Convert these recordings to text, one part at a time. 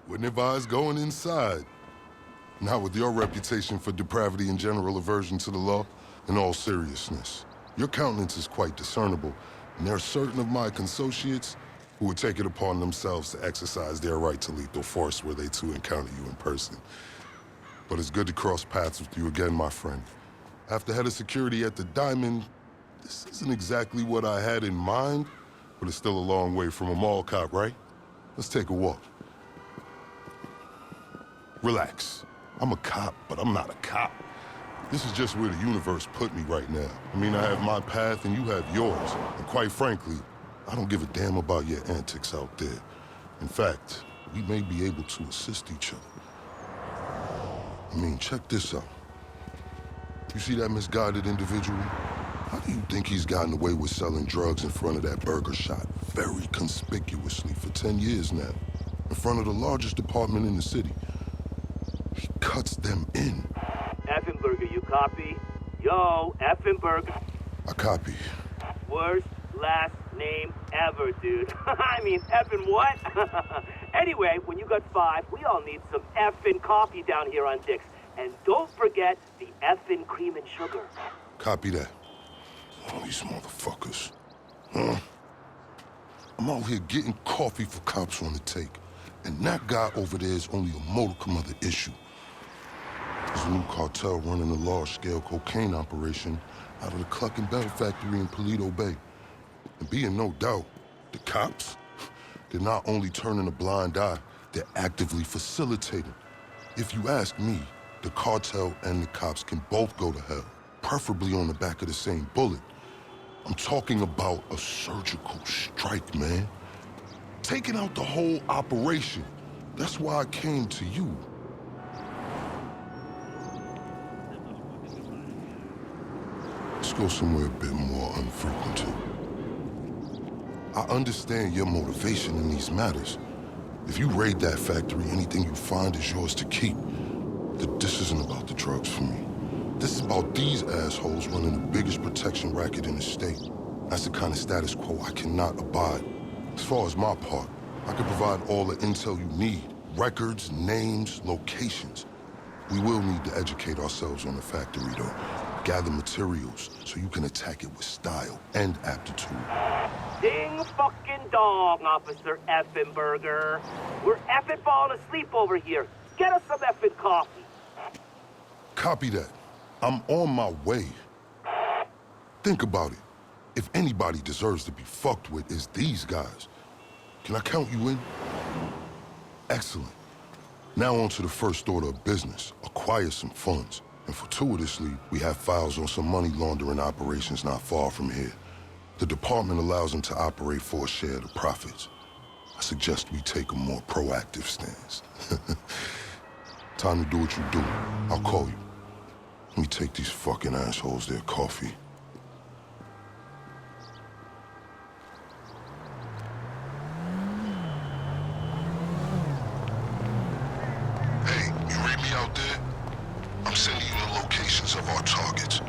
Wouldn't advise going inside. Not with your reputation for depravity and general aversion to the law. In all seriousness, your countenance is quite discernible, and there are certain of my consociates who would take it upon themselves to exercise their right to lethal force were they to encounter you in person. But it's good to cross paths with you again, my friend. After head of security at the Diamond, this isn't exactly what I had in mind, but it's still a long way from a mall cop, right? Let's take a walk. Relax. I'm a cop, but I'm not a cop. This is just where the universe put me right now. I mean, I have my path and you have yours. And quite frankly, I don't give a damn about your antics out there. In fact, we may be able to assist each other. I mean, check this out. You see that misguided individual? How do you think he's gotten away with selling drugs in front of that burger shop very conspicuously for 10 years now? In front of the largest department in the city. He cuts them in. Effenberger, you copy? Yo, Effenberger. I copy. Worst last name ever, dude. I mean, effing what? Anyway, when you got 5, we all need some effing coffee down here on Dick's. And don't forget the effing cream and sugar. Copy that. Oh, these motherfuckers. Huh? I'm out here getting coffee for cops on the take. And that guy over there is only a modicum of the issue. There's a new cartel running a large-scale cocaine operation out of the Cluckin Bell factory in Paleto Bay. And be in no doubt, the cops, they're not only turning a blind eye, they're actively facilitating. If you ask me, the cartel and the cops can both go to hell, preferably on the back of the same bullet. I'm talking about a surgical strike, man. Taking out the whole operation. That's why I came to you. Let's go somewhere a bit more unfrequented. I understand your motivation in these matters. If you raid that factory, anything you find is yours to keep. This isn't about the drugs for me. This is about these assholes running the biggest protection racket in the state. That's the kind of status quo I cannot abide. As far as my part, I can provide all the intel you need. Records, names, locations. We will need to educate ourselves on the factory, though. Gather materials so you can attack it with style and aptitude. Ding fucking dong, Officer Effenberger. We're effing falling asleep over here. Get us some effing coffee. Copy that. I'm on my way. Think about it. If anybody deserves to be fucked with, it's these guys. Can I count you in? Excellent. Now on to the first order of business. Acquire some funds. And fortuitously, we have files on some money laundering operations not far from here. The department allows them to operate for a share of the profits. I suggest we take a more proactive stance. Time to do what you do. I'll call you. Let me take these fucking assholes their coffee. Hey, you read me out there? I'm sending you the locations of our targets.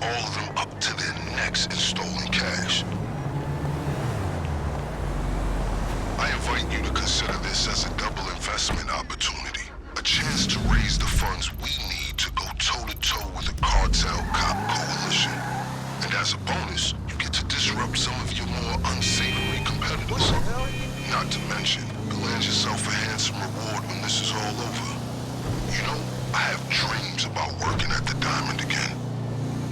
All of them up to their necks in stolen cash. I invite you to consider this as a double investment opportunity. A chance to raise the funds we need to go toe-to-toe with the cartel cop coalition. And as a bonus, you get to disrupt some of your more unsavory competitors. Not to mention, you'll land yourself a handsome reward when this is all over. You know, I have dreams about working at the Diamond again.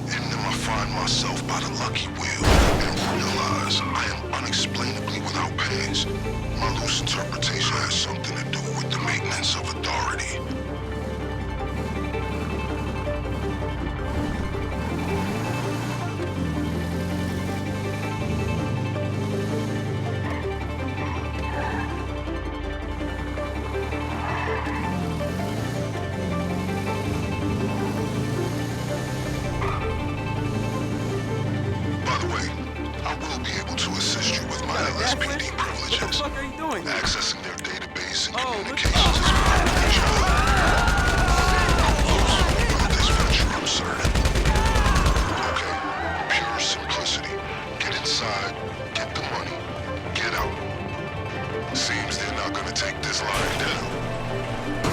In them I find myself by the lucky wheel and realize I am unexplainably without pants. My loose interpretation has something to do with the maintenance of authority. LSPD privileges. What the fuck are you doing? Accessing their database and communications is part of their job. Will this venture absurd? Okay, pure simplicity. Get inside, get the money, get out. Seems they're not gonna take this line down.